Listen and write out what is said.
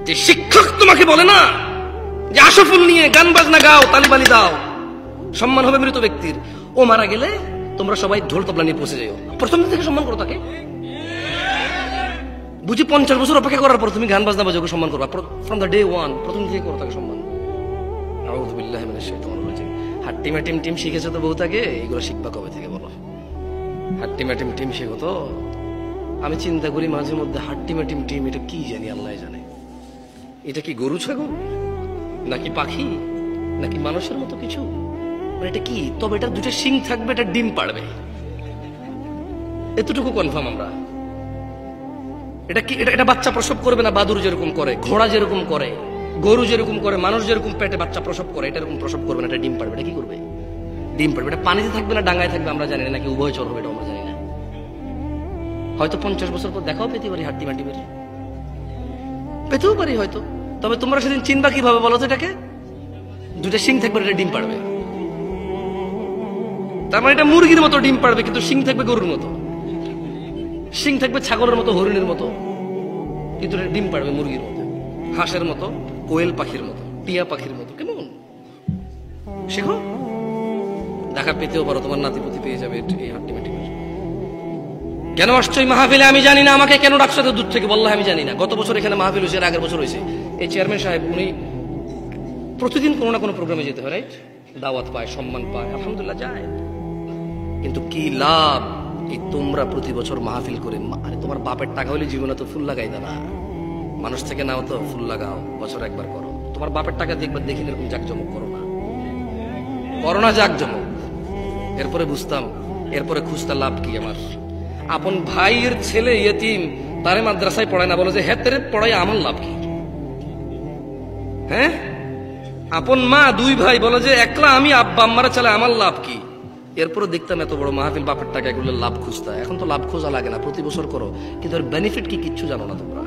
যে শিক্ষক তোমাকে বলে না যে আশফুল নিয়ে গান বাজনা গাও, তালিবালি দাও, সম্মান হবে মৃত ব্যক্তির, ও মারা গেলে তোমরা সবাই ঢোল তবলা নিয়ে পৌঁছে যাও, প্রথম দিন থেকে সম্মান করো তাকে। বুঝি 50 বছর অপেক্ষা করার পর তুমি গান বাজনা বাজাকে সম্মান করবা, ফ্রম দ্য ডে ওয়ান, প্রথম থেকে করো তাকে সম্মান। আউযু বিল্লাহি মিনাশ শাইতানির রাজিম। হাট্টিমাটিম টিম শিখেছো তো বহুটাকে, এগুলো শিখবা কবে থেকে বলো? হাট্টিমাটিম টিম শিখো তো। আমি চিন্তা করি মাঝে মধ্যে হাট্টিমাটিম টিম এটা কি জানি, আল্লাহ জানে। এটা কি গরু ছাগল নাকি পাখি নাকি মানুষের মতো কিছু, মানে এটা কি? তবে এটা দুটো শিং থাকবে, এটা ডিম পাড়বে, এতটুকু কনফার্ম আমরা। এটা কি? এটা বাচ্চা প্রসব করবে না, বাদুর যেরকম করে, ঘোড়া যেরকম করে, গরু যেরকম করে, মানুষ যেরকম পেটে বাচ্চা প্রসব করে, এটা এরকম প্রসব করবে না, এটা ডিম পাড়বে। এটা কি করবে? ডিম পাড়বে। এটা পানিতে থাকবে না ডাঙায় থাকবে আমরা জানি না, নাকি উভয় চর হবে এটা আমরা জানি না। হয়তো 50 বছর পর দেখাও পেতে পারি, হাট্টিমাটিমের পেতেও পারি হয়তো। তবে তোমরা সেদিন চিনবা কিভাবে বলো তো? এটাকে দুটা শিং থাকবে, এটা ডিম পাড়বে। তার মানে এটা মুরগির মতো ডিম পাড়বে, কিন্তু শিং থাকবে গরুর মতো, শিং থাকবে ছাগলের মতো, হরিণের মতো, কিন্তু এটা ডিম পাড়বে মুরগির মতো, হাঁসের মতো, কোয়েল পাখির মতো, টিয়া পাখির মতো। কেমন শেখো, দেখা পেতেও পারো, তোমার নাতিপুতি পেয়ে যাবে এই হাট্টিমাটিমের। কেন আসছো এই মাহফিলে আমি জানি না, আমাকে কেন ডাকছো এত দূর থেকে বললাম আমি জানি না। গত বছর এখানে মাহফিল হয়েছে, আগের বছর হয়েছে। এই চেয়ারম্যান সাহেব উনি প্রতিদিন কোনো না কোনো প্রোগ্রামে যেতে হয়, রাইট? দাওয়াত পায়, সম্মান পায়, আলহামদুলিল্লাহ যায়। কিন্তু কি লাভ এই তোমরা প্রতি বছর মাহফিল করে? আরে তোমার বাপের টাকা হলে জীবনে তো ফুল লাগাই না, মানুষ থেকে নাও তো ফুল লাগাও, বছর একবার করো। তোমার বাপের টাকা দেখবার দেখিলে এরকম জাকজমক করো না, করো না জাকজমক। এরপরে বুঝতাম, এরপরে খুঁজতে লাভ কি আমার? আপন ভাইয়ের ছেলে ইয়েতিম, তারে মাদ্রাসায় পড়ায় না, বলে যে হ্যাঁ তেরে পড়াই আমার লাভ কি? হ্যাঁ, আপন মা 2 ভাই বলে যে একলা আমি আব্বা আম্মারা চালে আমার লাভ কি? এরপরে দেখতাম এত বড় মাহফিল, বাপের টাকা এগুলো লাভ খুঁজতে। এখন তো লাভ খোঁজা লাগে না, প্রতি বছর করো, কিন্তু এর বেনিফিট কি কিচ্ছু জানো না তোমরা।